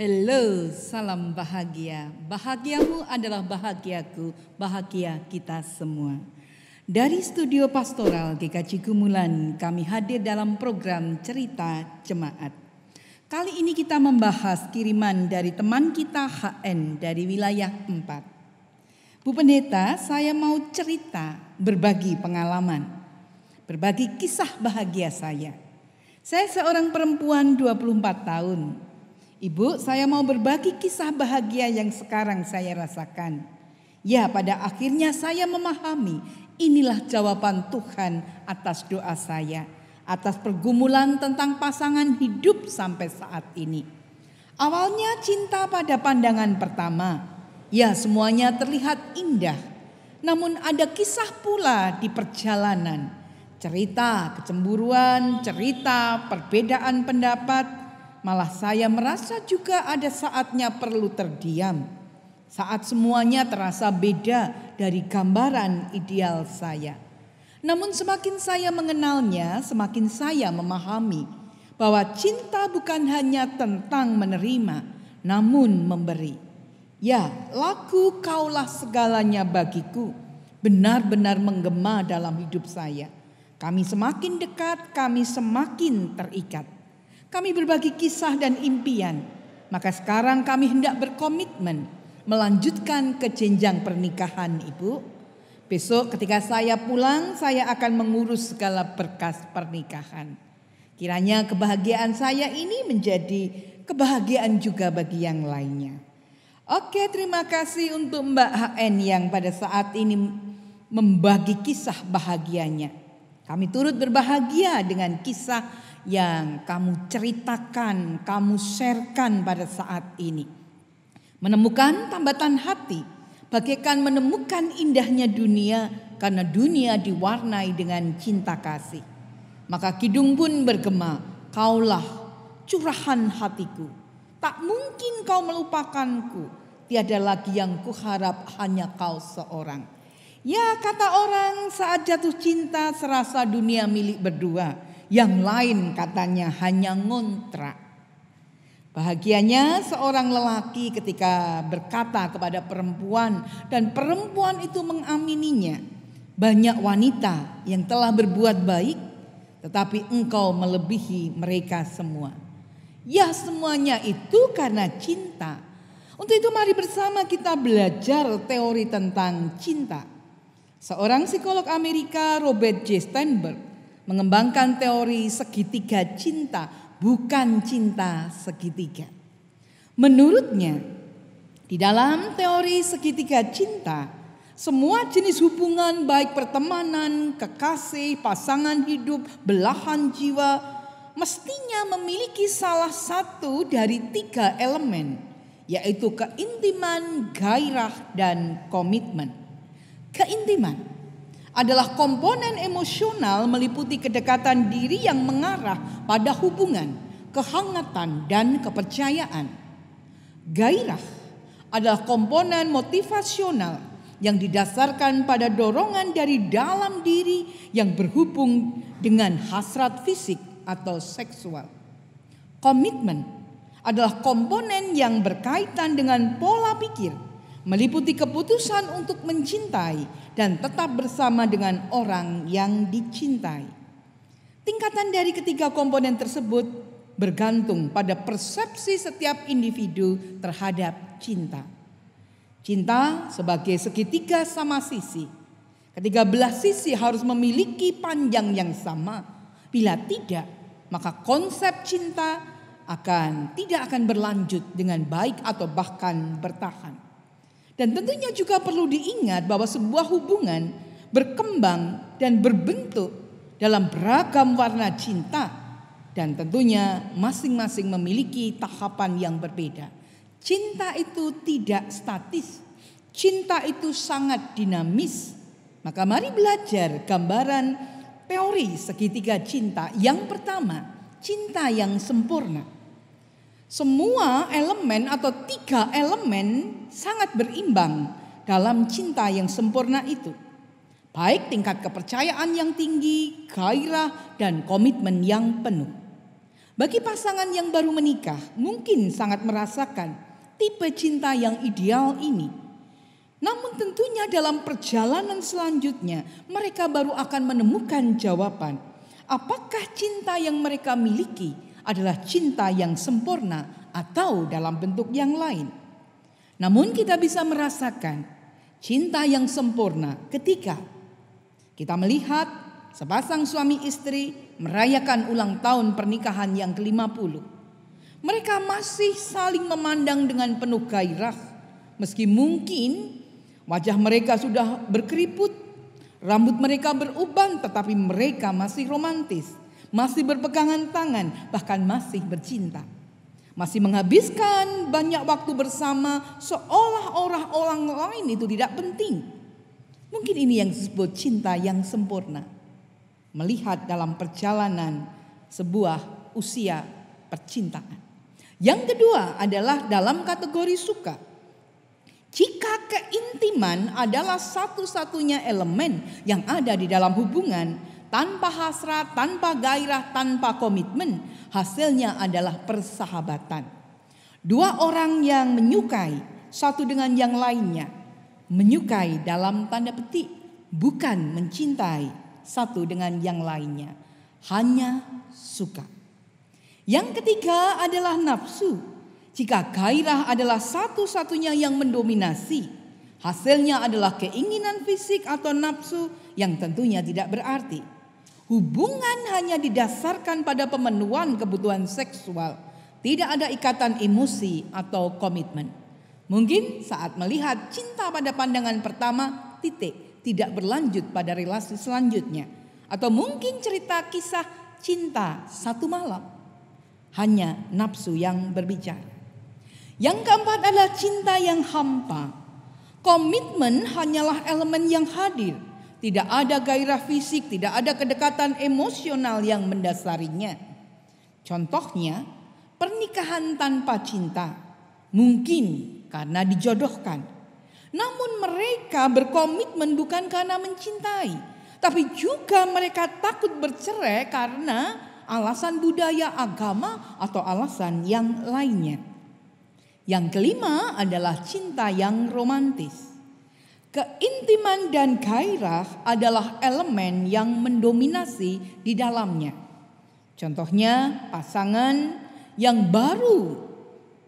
Halo, salam bahagia. Bahagiamu adalah bahagiaku, bahagia kita semua. Dari studio pastoral GKJ Gumulan, kami hadir dalam program Cerita Jemaat. Kali ini kita membahas kiriman dari teman kita HN dari wilayah 4. Bu Pendeta, saya mau cerita, berbagi pengalaman, berbagi kisah bahagia saya. Saya seorang perempuan 24 tahun. Ibu, saya mau berbagi kisah bahagia yang sekarang saya rasakan. Ya, pada akhirnya saya memahami inilah jawaban Tuhan atas doa saya, atas pergumulan tentang pasangan hidup sampai saat ini. Awalnya cinta pada pandangan pertama. Ya, semuanya terlihat indah. Namun ada kisah pula di perjalanan. Cerita kecemburuan, cerita perbedaan pendapat. Malah saya merasa juga ada saatnya perlu terdiam. Saat semuanya terasa beda dari gambaran ideal saya. Namun semakin saya mengenalnya, semakin saya memahami bahwa cinta bukan hanya tentang menerima, namun memberi. Ya, lagu "Kaulah Segalanya Bagiku" benar-benar menggema dalam hidup saya. Kami semakin dekat, kami semakin terikat. Kami berbagi kisah dan impian. Maka sekarang kami hendak berkomitmen melanjutkan ke jenjang pernikahan, Ibu. Besok ketika saya pulang, saya akan mengurus segala berkas pernikahan. Kiranya kebahagiaan saya ini menjadi kebahagiaan juga bagi yang lainnya. Oke, terima kasih untuk Mbak HN yang pada saat ini membagi kisah bahagianya. Kami turut berbahagia dengan kisah yang kamu ceritakan, kamu sharekan pada saat ini. Menemukan tambatan hati, bagaikan menemukan indahnya dunia karena dunia diwarnai dengan cinta kasih. Maka kidung pun bergema, "Kaulah curahan hatiku, tak mungkin kau melupakanku, tiada lagi yang kuharap hanya kau seorang." Ya, kata orang saat jatuh cinta serasa dunia milik berdua. Yang lain katanya hanya ngontrak. Bahagianya seorang lelaki ketika berkata kepada perempuan dan perempuan itu mengamininya. Banyak wanita yang telah berbuat baik, tetapi engkau melebihi mereka semua. Ya, semuanya itu karena cinta. Untuk itu mari bersama kita belajar teori tentang cinta. Seorang psikolog Amerika, Robert J. Sternberg, mengembangkan teori segitiga cinta, bukan cinta segitiga. Menurutnya, di dalam teori segitiga cinta, semua jenis hubungan baik pertemanan, kekasih, pasangan hidup, belahan jiwa, mestinya memiliki salah satu dari 3 elemen, yaitu keintiman, gairah, dan komitmen. Keintiman adalah komponen emosional meliputi kedekatan diri yang mengarah pada hubungan, kehangatan, dan kepercayaan. Gairah adalah komponen motivasional yang didasarkan pada dorongan dari dalam diri yang berhubung dengan hasrat fisik atau seksual. Komitmen adalah komponen yang berkaitan dengan pola pikir, meliputi keputusan untuk mencintai dan tetap bersama dengan orang yang dicintai. Tingkatan dari ketiga komponen tersebut bergantung pada persepsi setiap individu terhadap cinta. Cinta sebagai segitiga sama sisi. Ketiga belah sisi harus memiliki panjang yang sama. Bila tidak, maka konsep cinta tidak akan berlanjut dengan baik atau bahkan bertahan. Dan tentunya juga perlu diingat bahwa sebuah hubungan berkembang dan berbentuk dalam beragam warna cinta. Dan tentunya masing-masing memiliki tahapan yang berbeda. Cinta itu tidak statis. Cinta itu sangat dinamis. Maka mari belajar gambaran teori segitiga cinta. Yang pertama, cinta yang sempurna. Semua elemen atau 3 elemen sangat berimbang dalam cinta yang sempurna itu. Baik tingkat kepercayaan yang tinggi, gairah, dan komitmen yang penuh. Bagi pasangan yang baru menikah, mungkin sangat merasakan tipe cinta yang ideal ini. Namun tentunya dalam perjalanan selanjutnya, mereka baru akan menemukan jawaban. Apakah cinta yang mereka miliki adalah cinta yang sempurna atau dalam bentuk yang lain? Namun kita bisa merasakan cinta yang sempurna ketika kita melihat sepasang suami istri merayakan ulang tahun pernikahan yang ke-50. Mereka masih saling memandang dengan penuh gairah. Meski mungkin wajah mereka sudah berkeriput, rambut mereka beruban, tetapi mereka masih romantis, masih berpegangan tangan, bahkan masih bercinta. Masih menghabiskan banyak waktu bersama seolah orang lain itu tidak penting. Mungkin ini yang disebut cinta yang sempurna. Melihat dalam perjalanan sebuah usia percintaan. Yang kedua adalah dalam kategori suka. Jika keintiman adalah satu-satunya elemen yang ada di dalam hubungan, tanpa hasrat, tanpa gairah, tanpa komitmen, hasilnya adalah persahabatan. Dua orang yang menyukai satu dengan yang lainnya, menyukai dalam tanda petik, bukan mencintai satu dengan yang lainnya, hanya suka. Yang ketiga adalah nafsu. Jika gairah adalah satu-satunya yang mendominasi, hasilnya adalah keinginan fisik atau nafsu yang tentunya tidak berarti. Hubungan hanya didasarkan pada pemenuhan kebutuhan seksual, tidak ada ikatan emosi atau komitmen. Mungkin saat melihat cinta pada pandangan pertama, tidak berlanjut pada relasi selanjutnya. Atau mungkin cerita kisah cinta satu malam, hanya nafsu yang berbicara. Yang keempat adalah cinta yang hampa. Komitmen hanyalah elemen yang hadir. Tidak ada gairah fisik, tidak ada kedekatan emosional yang mendasarinya. Contohnya, pernikahan tanpa cinta. Mungkin karena dijodohkan. Namun mereka berkomitmen bukan karena mencintai. Tapi juga mereka takut bercerai karena alasan budaya, agama, atau alasan yang lainnya. Yang kelima adalah cinta yang romantis. Keintiman dan gairah adalah elemen yang mendominasi di dalamnya. Contohnya pasangan yang baru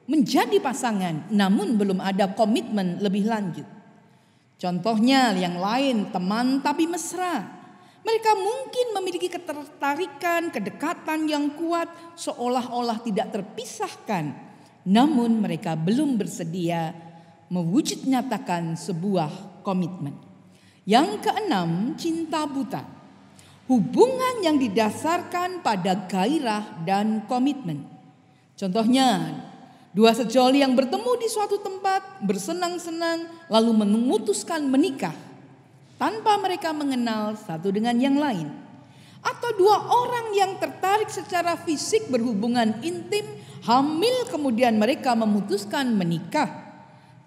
menjadi pasangan namun belum ada komitmen lebih lanjut. Contohnya yang lain, teman tapi mesra. Mereka mungkin memiliki ketertarikan, kedekatan yang kuat seolah-olah tidak terpisahkan. Namun mereka belum bersedia mewujud nyatakan sebuah komitmen. Yang keenam, cinta buta. Hubungan yang didasarkan pada gairah dan komitmen. Contohnya, dua sejoli yang bertemu di suatu tempat, bersenang-senang, lalu memutuskan menikah tanpa mereka mengenal satu dengan yang lain. Atau dua orang yang tertarik secara fisik berhubungan intim, hamil, kemudian mereka memutuskan menikah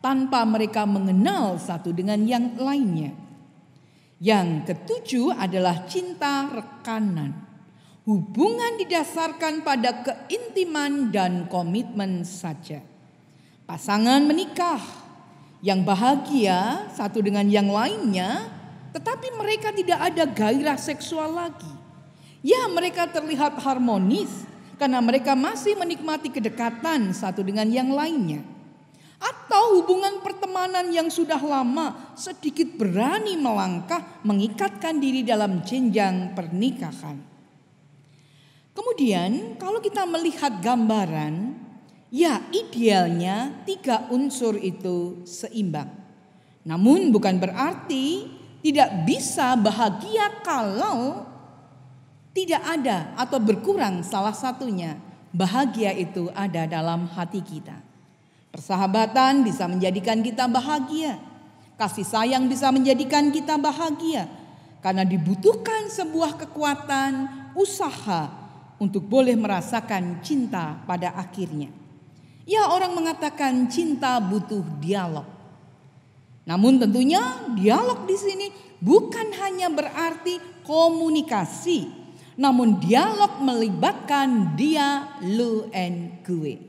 tanpa mereka mengenal satu dengan yang lainnya. Yang ketujuh adalah cinta rekanan. Hubungan didasarkan pada keintiman dan komitmen saja. Pasangan menikah yang bahagia satu dengan yang lainnya, tetapi mereka tidak ada gairah seksual lagi. Ya, mereka terlihat harmonis karena mereka masih menikmati kedekatan satu dengan yang lainnya. Atau hubungan pertemanan yang sudah lama sedikit berani melangkah mengikatkan diri dalam jenjang pernikahan. Kemudian kalau kita melihat gambaran, ya idealnya tiga unsur itu seimbang. Namun bukan berarti tidak bisa bahagia kalau tidak ada atau berkurang salah satunya. Bahagia itu ada dalam hati kita. Persahabatan bisa menjadikan kita bahagia. Kasih sayang bisa menjadikan kita bahagia. Karena dibutuhkan sebuah kekuatan, usaha untuk boleh merasakan cinta pada akhirnya. Ya, orang mengatakan cinta butuh dialog. Namun tentunya dialog di sini bukan hanya berarti komunikasi. namun dialog melibatkan dia, lu, and gue.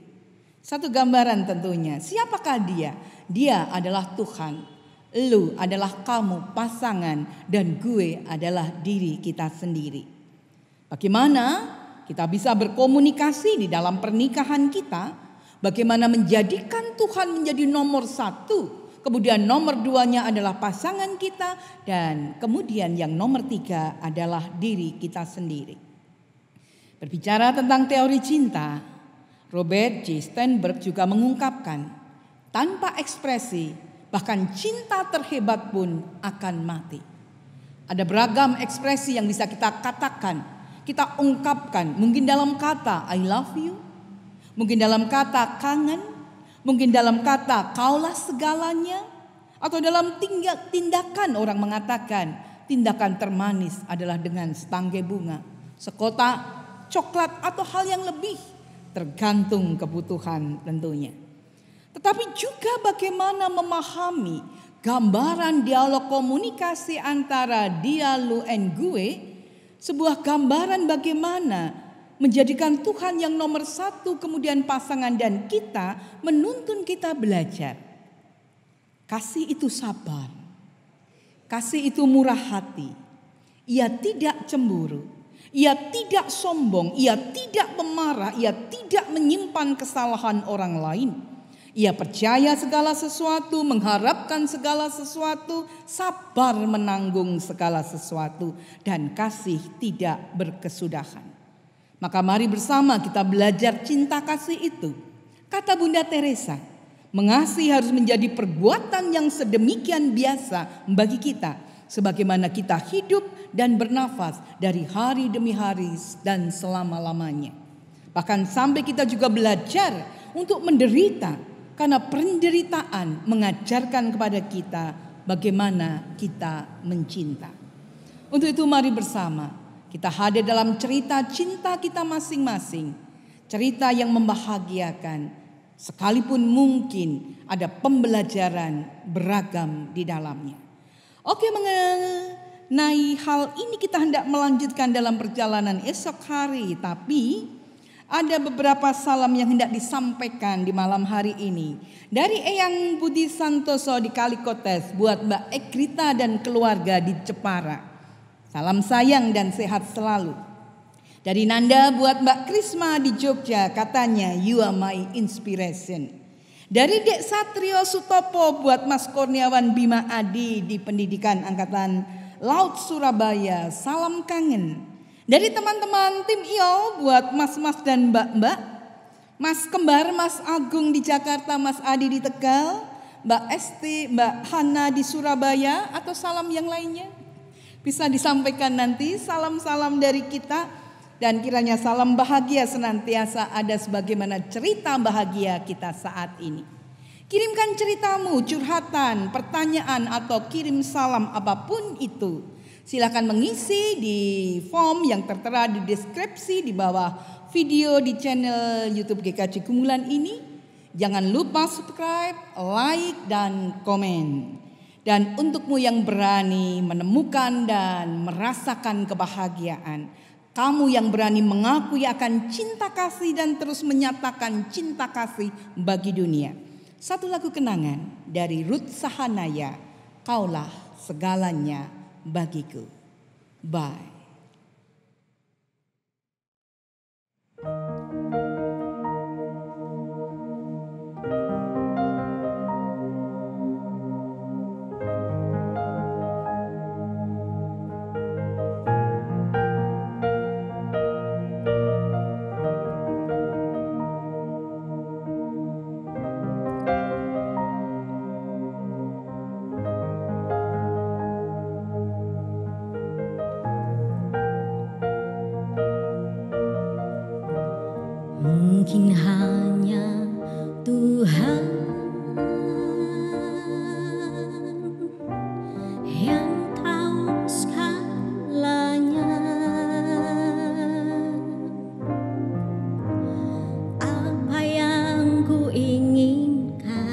Satu gambaran tentunya. Siapakah dia? Dia adalah Tuhan. Lu adalah kamu, pasangan, dan gue adalah diri kita sendiri. Bagaimana kita bisa berkomunikasi di dalam pernikahan kita? Bagaimana menjadikan Tuhan menjadi nomor satu? Kemudian nomor duanya adalah pasangan kita. Dan kemudian yang nomor tiga adalah diri kita sendiri. Berbicara tentang teori cinta, Robert J. Sternberg juga mengungkapkan, tanpa ekspresi, bahkan cinta terhebat pun akan mati. Ada beragam ekspresi yang bisa kita katakan, kita ungkapkan, mungkin dalam kata I love you, mungkin dalam kata kangen, mungkin dalam kata kaulah segalanya, atau dalam tindakan. Orang mengatakan tindakan termanis adalah dengan setangkai bunga, sekotak coklat, atau hal yang lebih, tergantung kebutuhan tentunya. Tetapi juga bagaimana memahami gambaran dialog komunikasi antara dia, lu, and gue. Sebuah gambaran bagaimana menjadikan Tuhan yang nomor satu, kemudian pasangan dan kita, menuntun kita belajar. Kasih itu sabar. Kasih itu murah hati. Ia tidak cemburu. Ia tidak sombong. Ia tidak memarah. Ia tidak menyimpan kesalahan orang lain. Ia percaya segala sesuatu, mengharapkan segala sesuatu, sabar menanggung segala sesuatu, dan kasih tidak berkesudahan. Maka mari bersama kita belajar cinta kasih itu. Kata Bunda Teresa, mengasihi harus menjadi perbuatan yang sedemikian biasa bagi kita, sebagaimana kita hidup dan bernafas dari hari demi hari dan selama-lamanya. Bahkan sampai kita juga belajar untuk menderita, karena penderitaan mengajarkan kepada kita bagaimana kita mencinta. Untuk itu mari bersama kita hadir dalam cerita cinta kita masing-masing. Cerita yang membahagiakan, sekalipun mungkin ada pembelajaran beragam di dalamnya. Oke, mengenai hal ini kita hendak melanjutkan dalam perjalanan esok hari. Tapi ada beberapa salam yang hendak disampaikan di malam hari ini. Dari Eyang Budi Santoso di Kalikotes buat Mbak Ekrita dan keluarga di Jepara. Salam sayang dan sehat selalu. Dari Nanda buat Mbak Krisma di Jogja, katanya you are my inspiration. Dari Dek Satrio Sutopo buat Mas Kurniawan Bima Adi di Pendidikan Angkatan Laut Surabaya, salam kangen. Dari teman-teman tim IO buat mas-mas dan mbak-mbak, Mas Kembar, Mas Agung di Jakarta, Mas Adi di Tegal, Mbak Esti, Mbak Hana di Surabaya, atau salam yang lainnya. Bisa disampaikan nanti salam-salam dari kita, dan kiranya salam bahagia senantiasa ada sebagaimana cerita bahagia kita saat ini. Kirimkan ceritamu, curhatan, pertanyaan, atau kirim salam apapun itu. Silakan mengisi di form yang tertera di deskripsi di bawah video di channel YouTube GKJ Gumulan ini. Jangan lupa subscribe, like, dan komen. Dan untukmu yang berani menemukan dan merasakan kebahagiaan, kamu yang berani mengakui akan cinta kasih dan terus menyatakan cinta kasih bagi dunia. Satu lagu kenangan dari Ruth Sahanaya, kaulah segalanya bagiku. Bye. Mungkin hanya Tuhan yang tahu segalanya. Apa yang ku inginkan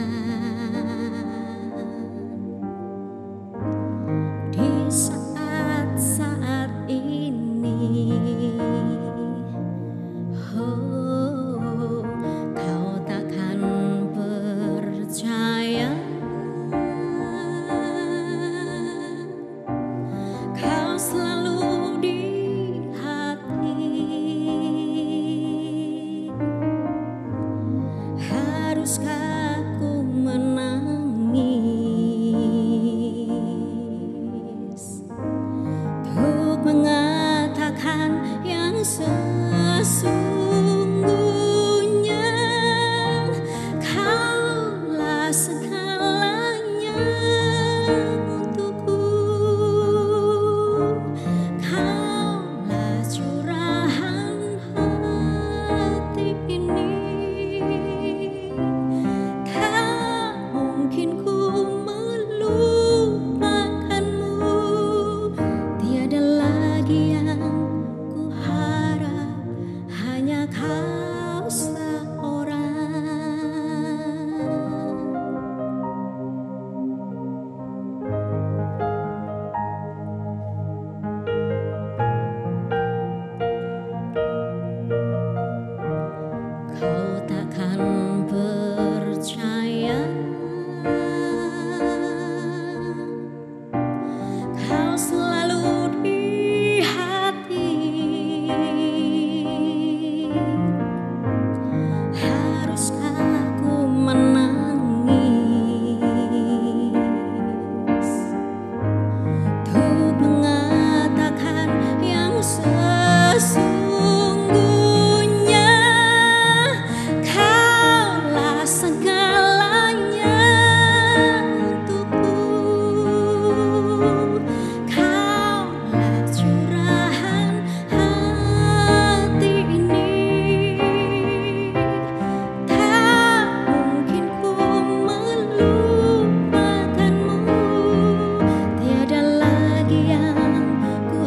di saat-saat ini.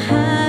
bahagia